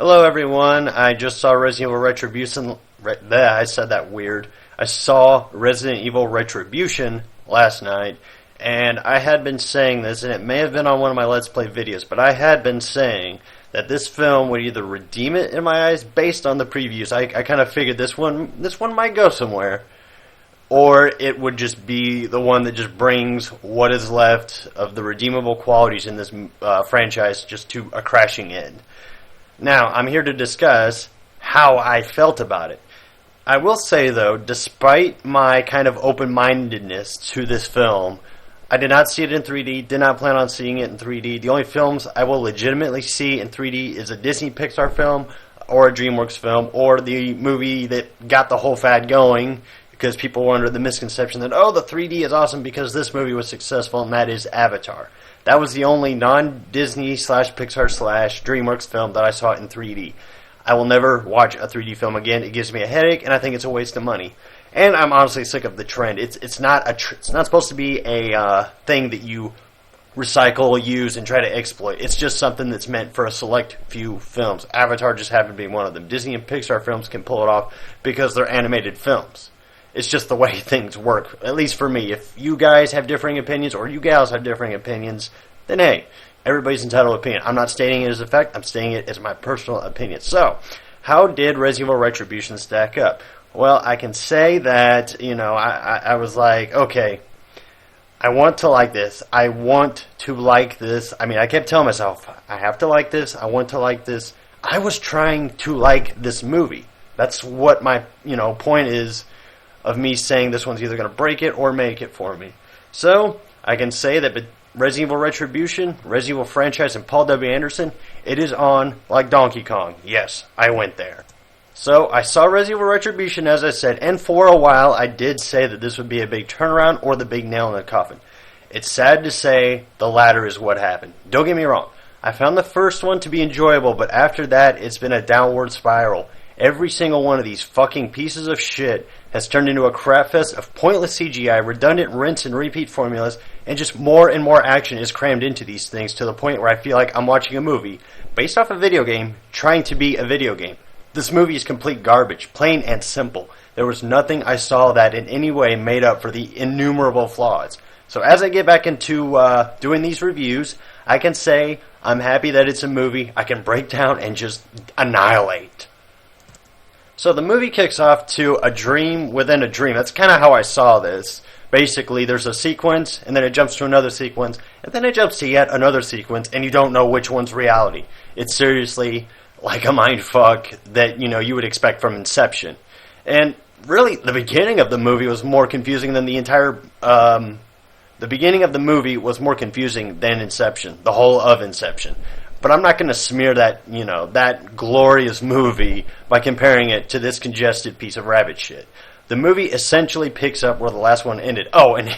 Hello, everyone. I just saw Resident Evil Retribution. I said that weird. I saw Resident Evil Retribution last night, and I had been saying this, and it may have been on one of my Let's Play videos, but I had been saying that this film would either redeem it in my eyes based on the previews. I kind of figured this one might go somewhere, or it would just be the one that just brings what is left of the redeemable qualities in this franchise just to a crashing end. Now, I'm here to discuss how I felt about it. I will say, though, despite my kind of open-mindedness to this film, I did not see it in 3D, did not plan on seeing it in 3D. The only films I will legitimately see in 3D is a Disney Pixar film or a DreamWorks film or the movie that got the whole fad going because people were under the misconception that, oh, the 3D is awesome because this movie was successful, and that is Avatar. That was the only non-Disney /Pixar/ DreamWorks film that I saw in 3D. I will never watch a 3D film again. It gives me a headache, and I think it's a waste of money. And I'm honestly sick of the trend. It's not supposed to be a thing that you recycle, use, and try to exploit. It's just something that's meant for a select few films. Avatar just happened to be one of them. Disney and Pixar films can pull it off because they're animated films. It's just the way things work, at least for me. If you guys have differing opinions, or you gals have differing opinions, then hey, everybody's entitled to opinion. I'm not stating it as a fact, I'm stating it as my personal opinion. So, how did Resident Evil Retribution stack up? Well, I can say that, I was like, okay, I want to like this. I want to like this. I mean, I kept telling myself, I have to like this. I want to like this. I was trying to like this movie. That's what my, point is of me saying this one's either going to break it or make it for me. So, I can say that Resident Evil Retribution, Resident Evil franchise, and Paul W. Anderson, it is on like Donkey Kong. Yes, I went there. So, I saw Resident Evil Retribution, as I said, and for a while I did say that this would be a big turnaround or the big nail in the coffin. It's sad to say the latter is what happened. Don't get me wrong. I found the first one to be enjoyable, but after that, it's been a downward spiral. Every single one of these fucking pieces of shit has turned into a crapfest of pointless CGI, redundant rinse and repeat formulas, and just more and more action is crammed into these things to the point where I feel like I'm watching a movie based off a video game trying to be a video game. This movie is complete garbage, plain and simple. There was nothing I saw that in any way made up for the innumerable flaws. So as I get back into doing these reviews, I can say I'm happy that it's a movie I can break down and just annihilate. So the movie kicks off to a dream within a dream. That's kind of how I saw this. Basically, there's a sequence, and then it jumps to another sequence, and then it jumps to yet another sequence, and you don't know which one's reality. It's seriously like a mind fuck that, you would expect from Inception. And really, the beginning of the movie was more confusing than the entire... the beginning of the movie was more confusing than Inception, the whole of Inception. But I'm not going to smear that, that glorious movie by comparing it to this congested piece of rabbit shit. The movie essentially picks up where the last one ended. Oh, and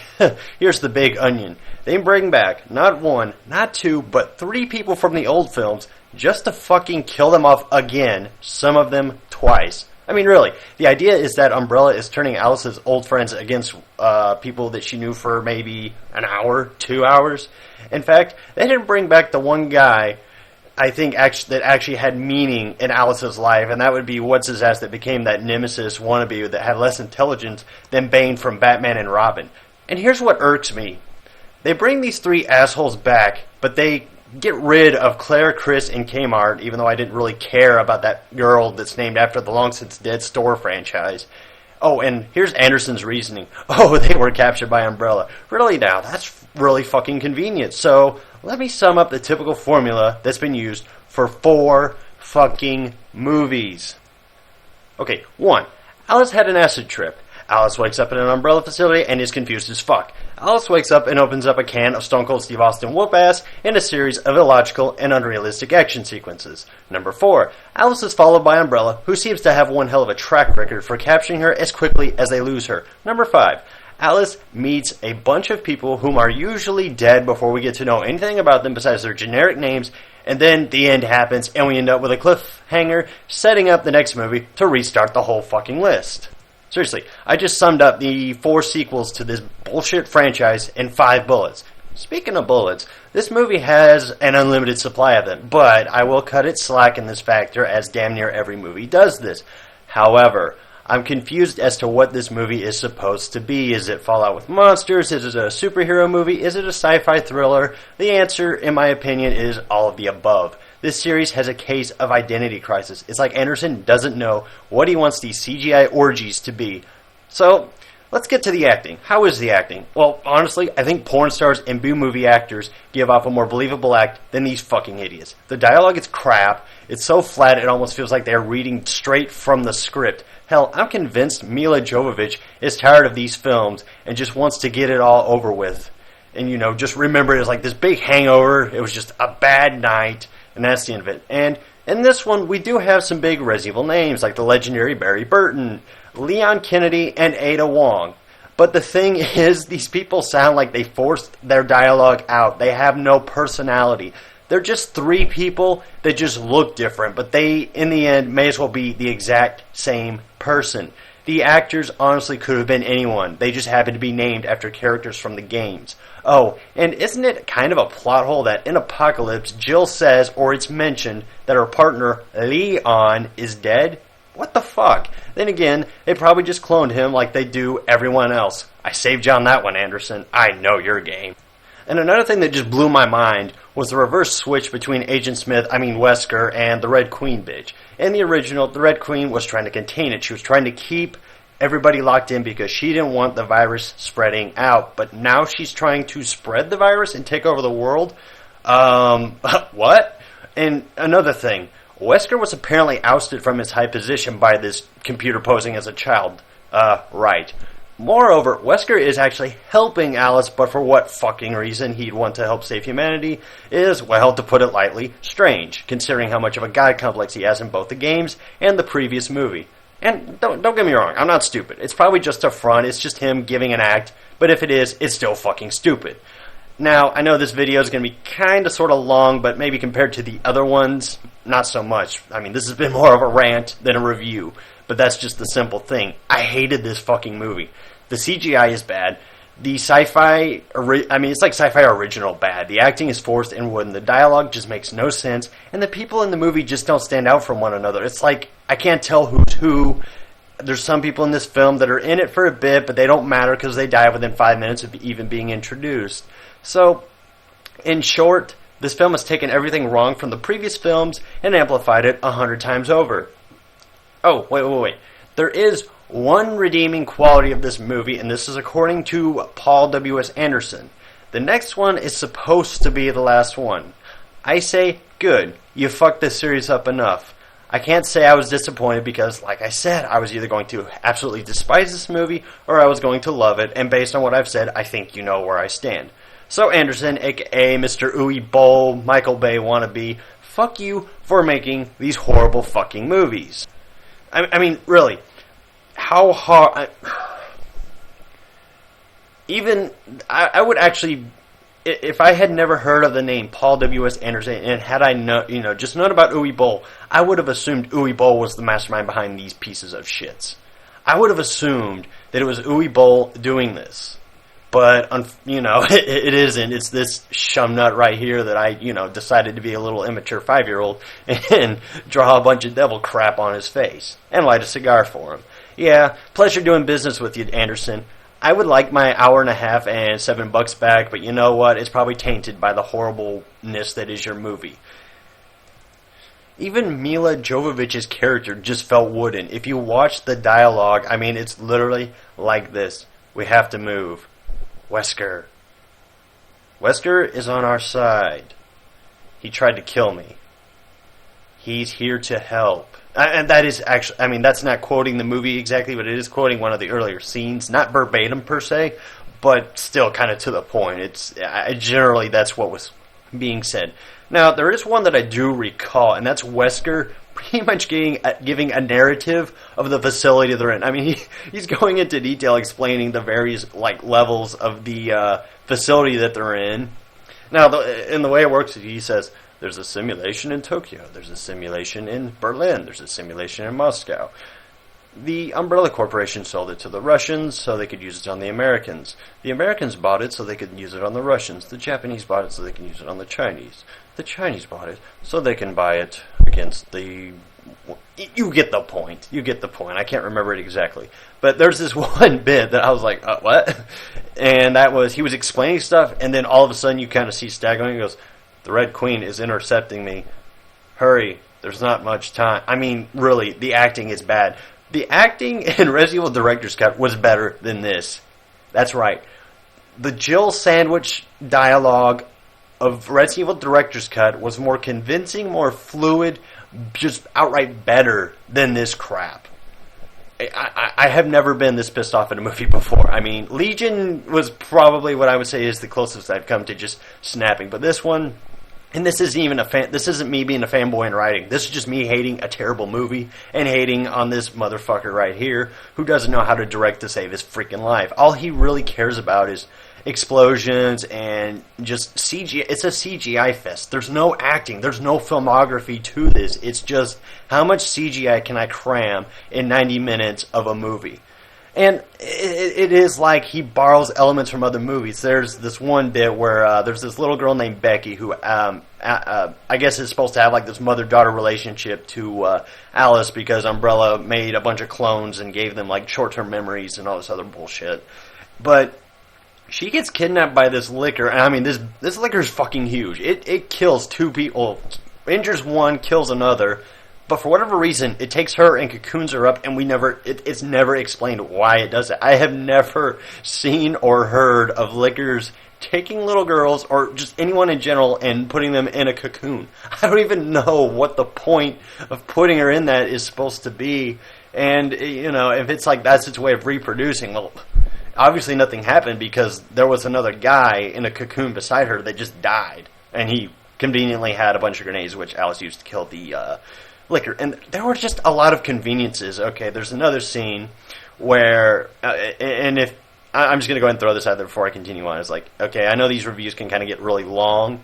here's the big onion. They bring back not one, not two, but 3 people from the old films just to fucking kill them off again, some of them twice. I mean, really, the idea is that Umbrella is turning Alice's old friends against people that she knew for maybe an hour, 2 hours. In fact, they didn't bring back the one guy I think that actually had meaning in Alice's life, and that would be What's-His-Ass that became that nemesis wannabe that had less intelligence than Bane from Batman and Robin. And here's what irks me. They bring these 3 assholes back, but they get rid of Claire, Chris, and Kmart, even though I didn't really care about that girl that's named after the long-since-dead store franchise. Oh, and here's Anderson's reasoning. Oh, they were captured by Umbrella. Really now, that's really fucking convenient. So, let me sum up the typical formula that's been used for 4 fucking movies. Okay, 1. Alice had an acid trip. Alice wakes up in an Umbrella facility and is confused as fuck. Alice wakes up and opens up a can of Stone Cold Steve Austin whoop-ass in a series of illogical and unrealistic action sequences. Number 4. Alice is followed by Umbrella, who seems to have one hell of a track record for capturing her as quickly as they lose her. Number 5. Alice meets a bunch of people whom are usually dead before we get to know anything about them besides their generic names, and then the end happens and we end up with a cliffhanger setting up the next movie to restart the whole fucking list. Seriously, I just summed up the 4 sequels to this bullshit franchise in 5 bullets. Speaking of bullets, this movie has an unlimited supply of them, but I will cut it slack in this factor as damn near every movie does this. However, I'm confused as to what this movie is supposed to be. Is it Fallout with monsters? Is it a superhero movie? Is it a sci-fi thriller? The answer, in my opinion, is all of the above. This series has a case of identity crisis. It's like Anderson doesn't know what he wants these CGI orgies to be. So, let's get to the acting. How is the acting? Well, honestly, I think porn stars and B-movie actors give off a more believable act than these fucking idiots. The dialogue is crap. It's so flat it almost feels like they're reading straight from the script. Hell, I'm convinced Mila Jovovich is tired of these films and just wants to get it all over with. And, just remember it as like this big hangover. It was just a bad night, and that's the end of it. And in this one, we do have some big Resident Evil names, like the legendary Barry Burton, Leon Kennedy, and Ada Wong. But the thing is, these people sound like they forced their dialogue out. They have no personality. They're just three people that just look different, but they, in the end, may as well be the exact same person. The actors honestly could have been anyone. They just happen to be named after characters from the games. Oh, and isn't it kind of a plot hole that in Apocalypse, Jill says, or it's mentioned, that her partner, Leon, is dead? What the fuck? Then again, they probably just cloned him like they do everyone else. I saved you on that one, Anderson. I know your game. And another thing that just blew my mind was the reverse switch between Agent Smith, Wesker, and the Red Queen bitch. In the original, the Red Queen was trying to contain it. She was trying to keep everybody locked in because she didn't want the virus spreading out. But now she's trying to spread the virus and take over the world? What? And another thing, Wesker was apparently ousted from his high position by this computer posing as a child. Right. Moreover, Wesker is actually helping Alice, but for what fucking reason he'd want to help save humanity is, well, to put it lightly, strange, considering how much of a god complex he has in both the games and the previous movie. And don't get me wrong, I'm not stupid. It's probably just a front, it's just him giving an act, but if it is, it's still fucking stupid. Now, I know this video is going to be kind of sort of long, but maybe compared to the other ones, not so much. I mean, this has been more of a rant than a review, but that's just the simple thing. I hated this fucking movie. The CGI is bad. The sci-fi, it's like sci-fi original bad. The acting is forced and wooden. The dialogue just makes no sense, and the people in the movie just don't stand out from one another. It's like, I can't tell who's who. There's some people in this film that are in it for a bit, but they don't matter because they die within 5 minutes of even being introduced. So, in short, this film has taken everything wrong from the previous films and amplified it 100 times over. Oh, wait. There is one redeeming quality of this movie, and this is according to Paul W.S. Anderson. The next one is supposed to be the last one. I say, good, you fucked this series up enough. I can't say I was disappointed because, like I said, I was either going to absolutely despise this movie or I was going to love it, and based on what I've said, I think you know where I stand. So Anderson, aka Mr. Uwe Boll, Michael Bay wannabe, fuck you for making these horrible fucking movies. I mean, really, how hard... I would actually... If I had never heard of the name Paul W.S. Anderson, and had I just known about Uwe Boll, I would have assumed Uwe Boll was the mastermind behind these pieces of shits. I would have assumed that it was Uwe Boll doing this. But, it isn't. It's this shumnut right here that I, decided to be a little immature 5-year-old and draw a bunch of devil crap on his face and light a cigar for him. Yeah, pleasure doing business with you, Anderson. I would like my hour and a half and $7 back, but you know what? It's probably tainted by the horribleness that is your movie. Even Mila Jovovich's character just felt wooden. If you watch the dialogue, it's literally like this. We have to move. Wesker. Wesker is on our side. He tried to kill me. He's here to help. And that is actually, that's not quoting the movie exactly, but it is quoting one of the earlier scenes. Not verbatim per se, but still kind of to the point. Generally that's what was being said. Now, there is one that I do recall, and that's Wesker pretty much giving a narrative of the facility they're in. He's going into detail explaining the various levels of the facility that they're in. Now, in the way it works, he says, there's a simulation in Tokyo, there's a simulation in Berlin, there's a simulation in Moscow. the Umbrella Corporation sold it to the Russians so they could use it on the Americans. The Americans bought it so they could use it on the Russians. The Japanese bought it so they can use it on the Chinese. The Chinese bought it so they can buy it against the... You get the point. You get the point. I can't remember it exactly. But there's this one bit that I was like, what? And that was, he was explaining stuff, and then all of a sudden you kind of see Stag going, he goes, the Red Queen is intercepting me. Hurry. There's not much time. I mean, really, the acting is bad. The acting in Resident Evil Director's Cut was better than this. That's right. The Jill Sandwich dialogue of Resident Evil Director's Cut was more convincing, more fluid, just outright better than this crap. I have never been this pissed off at a movie before. I mean, Legion was probably what I would say is the closest I've come to just snapping. But this one... And this isn't even this isn't me being a fanboy and writing. This is just me hating a terrible movie and hating on this motherfucker right here who doesn't know how to direct to save his freaking life. All he really cares about is explosions and just CGI. It's a CGI fest. There's no acting. There's no filmography to this. It's just how much CGI can I cram in 90 minutes of a movie? And it is like he borrows elements from other movies. There's this one bit where there's this little girl named Becky who I guess is supposed to have like this mother-daughter relationship to Alice because Umbrella made a bunch of clones and gave them like short-term memories and all this other bullshit. But she gets kidnapped by this licker, and I mean this licker is fucking huge. It kills two people, injures one, kills another. But for whatever reason, it takes her and cocoons her up, and it's never explained why it does it. I have never seen or heard of lickers taking little girls, or just anyone in general, and putting them in a cocoon. I don't even know what the point of putting her in that is supposed to be. And, you know, if it's like that's its way of reproducing, well, obviously nothing happened because there was another guy in a cocoon beside her that just died. And he conveniently had a bunch of grenades, which Alice used to kill the... liquor. And there were just a lot of conveniences. Okay, there's another scene where, and if, I'm just going to go ahead and throw this out there before I continue on. It's like, okay, I know these reviews can kind of get really long.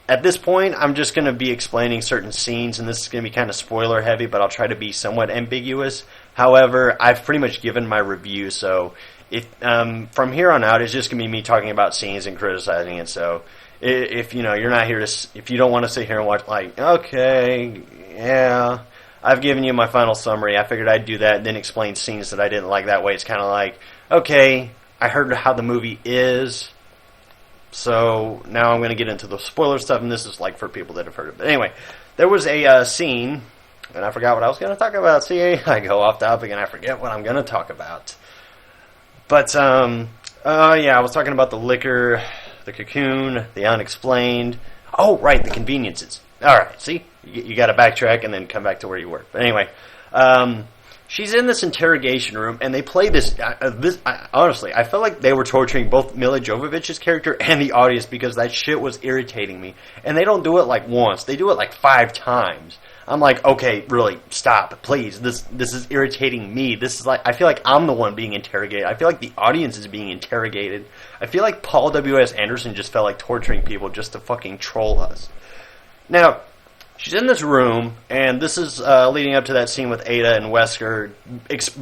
At this point, I'm just going to be explaining certain scenes, and this is going to be kind of spoiler heavy, but I'll try to be somewhat ambiguous. However, I've pretty much given my review, so if from here on out, it's just going to be me talking about scenes and criticizing it, so... If you know you're not here to, if you don't want to sit here and watch, like, okay, yeah, I've given you my final summary. I figured I'd do that and then explain scenes that I didn't like. That way, it's kind of like, okay, I heard how the movie is, so now I'm going to get into the spoiler stuff, and this is like for people that have heard it. But anyway, there was a scene, and I forgot what I was going to talk about. See, I go off topic and I forget what I'm going to talk about. But yeah, I was talking about the liquor. The cocoon, the unexplained. Oh, right, the conveniences. All right, see? You got to backtrack and then come back to where you were. But anyway, she's in this interrogation room, and they play this... honestly, I felt like they were torturing both Mila Jovovich's character and the audience because that shit was irritating me. And they don't do it like once. They do it like 5 times. I'm like, okay, really, stop, please. This is irritating me. This is like, I feel like I'm the one being interrogated. I feel like the audience is being interrogated. I feel like Paul W.S. Anderson just felt like torturing people just to fucking troll us. Now, she's in this room, and this is leading up to that scene with Ada and Wesker,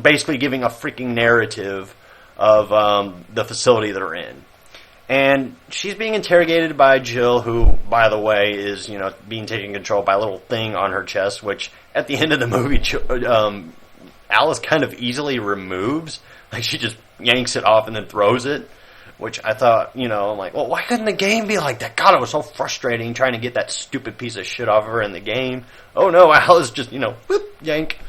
basically giving a freaking narrative of the facility they're in. And she's being interrogated by Jill, who, by the way, is, you know, being taken control by a little thing on her chest, which at the end of the movie, Alice kind of easily removes. Like, she just yanks it off and then throws it, which I thought, you know, I'm like, well, why couldn't the game be like that? God, it was so frustrating trying to get that stupid piece of shit off of her in the game. Oh no, Alice just, you know, whoop, yank.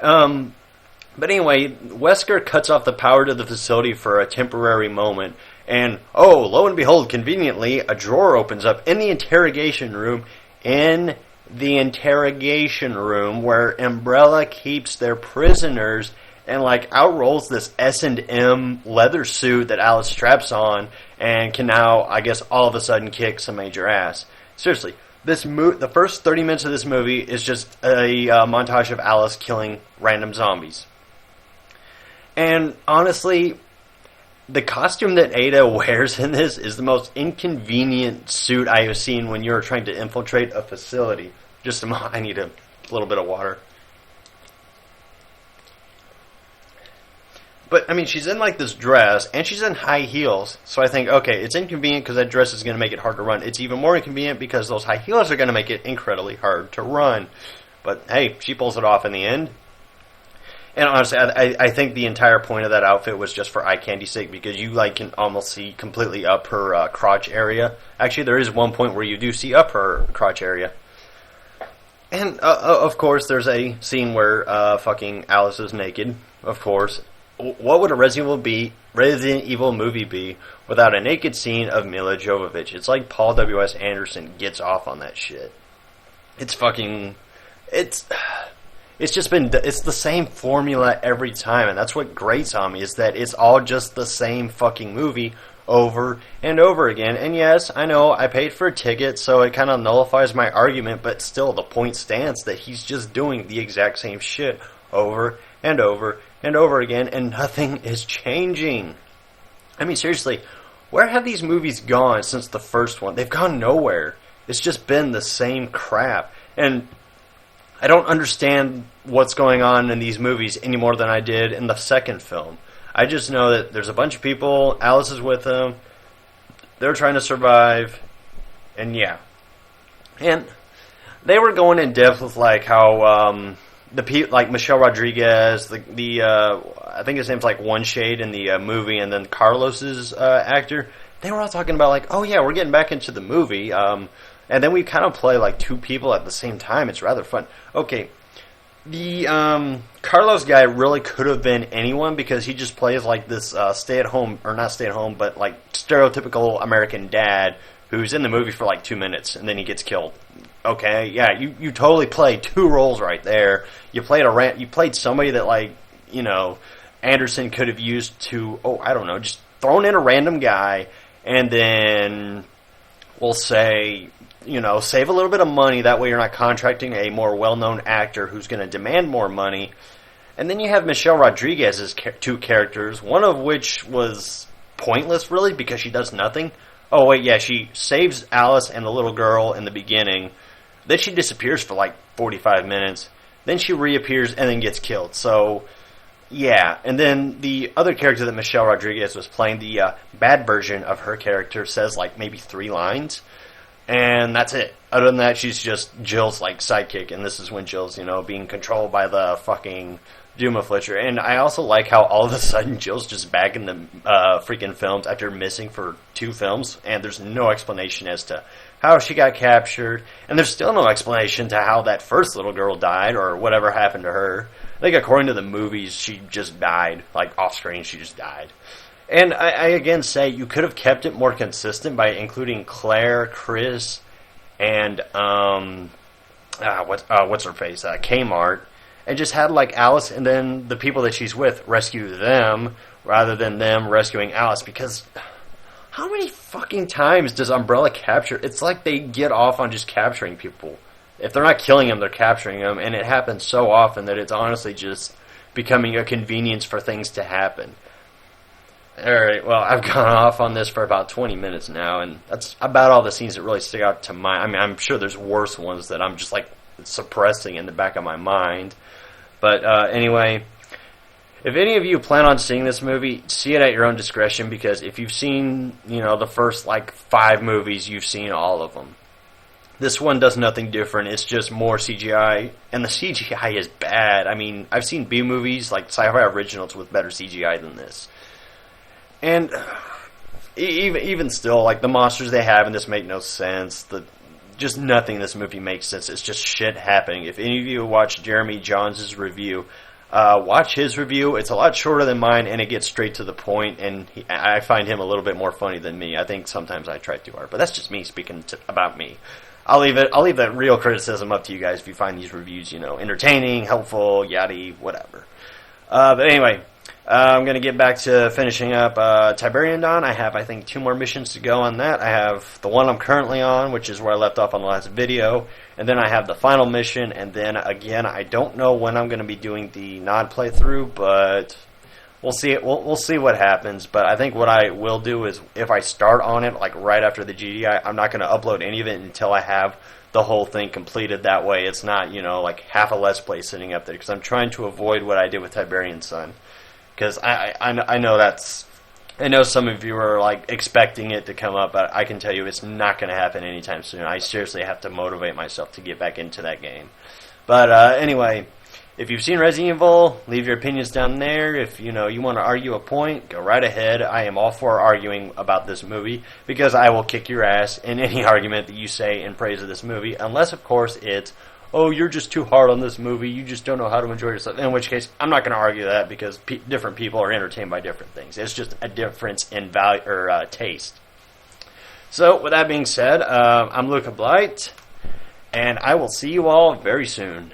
But anyway, Wesker cuts off the power to the facility for a temporary moment. And, oh, lo and behold, conveniently, a drawer opens up in the interrogation room. In the interrogation room where Umbrella keeps their prisoners. And, like, out rolls this S&M leather suit that Alice straps on. And can now, I guess, all of a sudden kick some major ass. Seriously, the first 30 minutes of this movie is just a montage of Alice killing random zombies. And, honestly... the costume that Ada wears in this is the most inconvenient suit I have seen when you're trying to infiltrate a facility. Just a moment, I need a little bit of water. But, I mean, she's in, like, this dress, and she's in high heels. So I think, okay, it's inconvenient because that dress is going to make it hard to run. It's even more inconvenient because those high heels are going to make it incredibly hard to run. But, hey, she pulls it off in the end. And honestly, I think the entire point of that outfit was just for eye candy's sake, because you like can almost see completely up her crotch area. Actually, there is one point where you do see up her crotch area. And, of course, there's a scene where fucking Alice is naked, of course. What would a Resident Evil movie be without a naked scene of Mila Jovovich? It's like Paul W.S. Anderson gets off on that shit. It's fucking... It's the same formula every time, and that's what grates on me, is that it's all just the same fucking movie over and over again. And yes, I know, I paid for a ticket, so it kind of nullifies my argument, but still, the point stands that he's just doing the exact same shit over and over and over again, and nothing is changing. I mean, seriously, where have these movies gone since the first one? They've gone nowhere. It's just been the same crap, and I don't understand what's going on in these movies any more than I did in the second film. I just know that there's a bunch of people, Alice is with them, they're trying to survive, and yeah. And they were going in depth with like how like Michelle Rodriguez, I think his name's like One Shade in the movie, and then Carlos's actor, they were all talking about like, oh yeah, we're getting back into the movie, and then we kind of play like two people at the same time. It's rather fun. Okay, the Carlos guy really could have been anyone because he just plays like this stay-at-home, or not stay-at-home, but like stereotypical American dad who's in the movie for like 2 minutes and then he gets killed. Okay, yeah, you totally played two roles right there. You played somebody that like, you know, Anderson could have used to, I don't know, just thrown in a random guy and then we'll say, you know, save a little bit of money. That way you're not contracting a more well-known actor who's going to demand more money. And then you have Michelle Rodriguez's two characters, one of which was pointless, really, because she does nothing. Oh, wait, yeah, she saves Alice and the little girl in the beginning. Then she disappears for like 45 minutes. Then she reappears and then gets killed. So, yeah. And then the other character that Michelle Rodriguez was playing, the bad version of her character, says like maybe 3 lines. And that's it. Other than that, she's just Jill's like sidekick, and this is when Jill's, you know, being controlled by the fucking Doom Afflictor. And I also like how all of a sudden Jill's just back in the freaking films after missing for 2 films, and there's no explanation as to how she got captured, and there's still no explanation to how that first little girl died or whatever happened to her. I think according to the movies, she just died, like off screen, she just died. And I again say, you could have kept it more consistent by including Claire, Chris, and what's her face, Kmart, and just had like Alice and then the people that she's with rescue them rather than them rescuing Alice. Because how many fucking times does Umbrella capture? It's like they get off on just capturing people. If they're not killing them, they're capturing them, and it happens so often that it's honestly just becoming a convenience for things to happen. Alright, well, I've gone off on this for about 20 minutes now, and that's about all the scenes that really stick out to my... I mean, I'm sure there's worse ones that I'm just, like, suppressing in the back of my mind. But, anyway, if any of you plan on seeing this movie, see it at your own discretion, because if you've seen, you know, the first, like, 5 movies, you've seen all of them. This one does nothing different. It's just more CGI, and the CGI is bad. I mean, I've seen B-movies, like sci-fi originals, with better CGI than this. And even still, like, the monsters they have in this make no sense. Just nothing in this movie makes sense. It's just shit happening. If any of you watch Jeremy Johns' review, watch his review. It's a lot shorter than mine, and it gets straight to the point, and I find him a little bit more funny than me. I think sometimes I try too hard, but that's just me speaking about me. I'll leave that real criticism up to you guys if you find these reviews, you know, entertaining, helpful, yada, whatever. But anyway, I'm going to get back to finishing up Tiberian Dawn. I have, I think, 2 more missions to go on that. I have the one I'm currently on, which is where I left off on the last video. And then I have the final mission. And then, again, I don't know when I'm going to be doing the nod playthrough, but we'll see. We'll see what happens. But I think what I will do is, if I start on it, like, right after the GDI, I'm not going to upload any of it until I have the whole thing completed. That way it's not, you know, like half a Let's Play sitting up there. Because I'm trying to avoid what I did with Tiberian Sun. because I know that's. I know some of you are like expecting it to come up, but I can tell you it's not going to happen anytime soon. I seriously have to motivate myself to get back into that game. But anyway, if you've seen Resident Evil, leave your opinions down there. If you want to argue a point, go right ahead. I am all for arguing about this movie because I will kick your ass in any argument that you say in praise of this movie, unless of course it's, oh, you're just too hard on this movie, you just don't know how to enjoy yourself. In which case, I'm not going to argue that because different people are entertained by different things. It's just a difference in value or taste. So, with that being said, I'm Luca Blight, and I will see you all very soon.